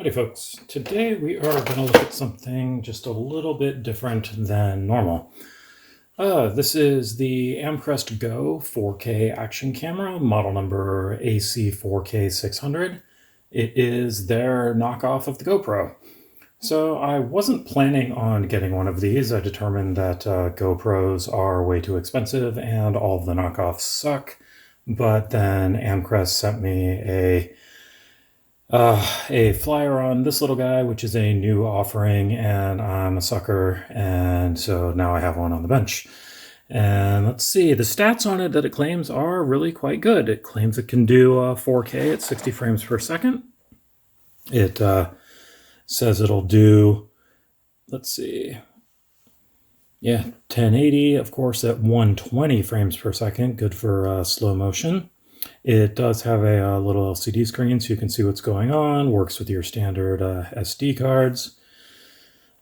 Howdy folks, today we are going to look at something just a little bit different than normal. This is the Amcrest GO 4K action camera, model number AC4K-600. It is their knockoff of the GoPro. So I wasn't planning on getting one of these. I determined that GoPros are way too expensive and all of the knockoffs suck. But then Amcrest sent me a flyer on this little guy, which is a new offering, and I'm a sucker, and so now I have one on the bench. And let's see, the stats on it that it claims are really quite good. It claims it can do 4K at 60 frames per second. It says it'll do, let's see, yeah, 1080, of course, at 120 frames per second, good for slow motion. It does have a little LCD screen so you can see what's going on, works with your standard SD cards.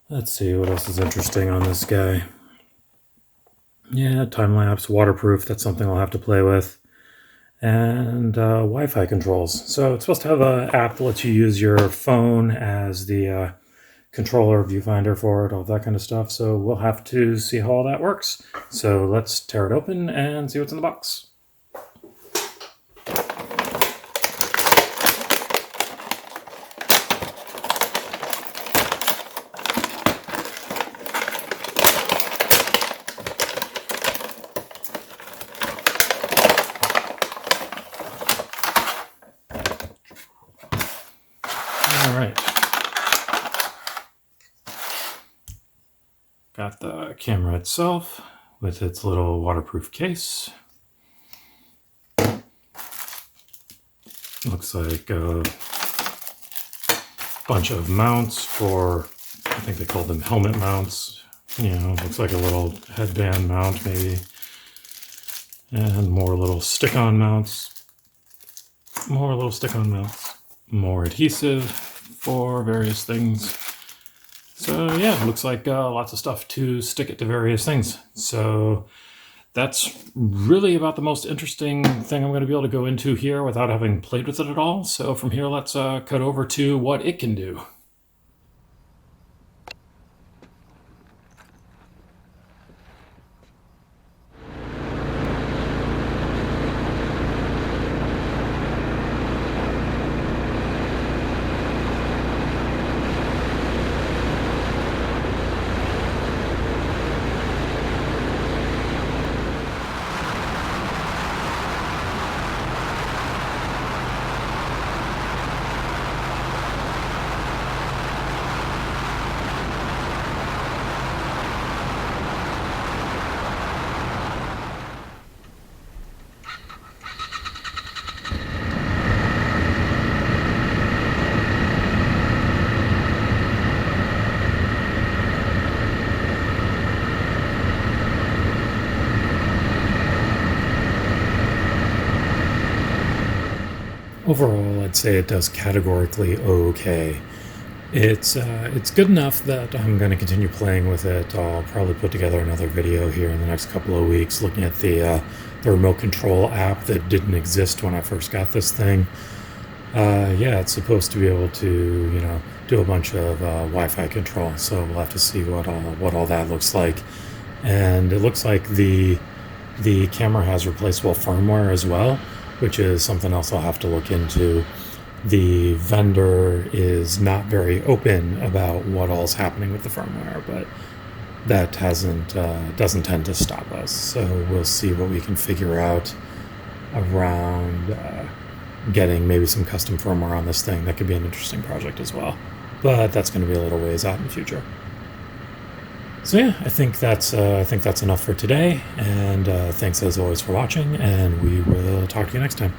Let's see, what else is interesting on this guy? Yeah, time-lapse, waterproof, that's something I'll have to play with. And Wi-Fi controls. So it's supposed to have an app that lets you use your phone as the controller, viewfinder for it, all that kind of stuff. So we'll have to see how all that works. So let's tear it open and see what's in the box. All right. Got the camera itself with its little waterproof case. Looks like a bunch of mounts for, I think they call them helmet mounts. You know, looks like a little headband mount maybe. And more little stick-on mounts. More little stick-on mounts. More adhesive for various things. So yeah, looks like lots of stuff to stick it to various things. So that's really about the most interesting thing I'm going to be able to go into here without having played with it at all. So from here, let's cut over to what it can do. Overall, I'd say it does categorically okay. It's good enough that I'm going to continue playing with it. I'll probably put together another video here in the next couple of weeks looking at the remote control app that didn't exist when I first got this thing. Yeah, it's supposed to be able to, you know, do a bunch of Wi-Fi control, so we'll have to see what all that looks like. And it looks like the camera has replaceable firmware as well, which is something else I'll have to look into. The vendor is not very open about what all's happening with the firmware, but that doesn't tend to stop us. So we'll see what we can figure out around getting maybe some custom firmware on this thing. That could be an interesting project as well, but that's going to be a little ways out in the future. So yeah, I think that's enough for today, and thanks as always for watching, and we will talk to you next time.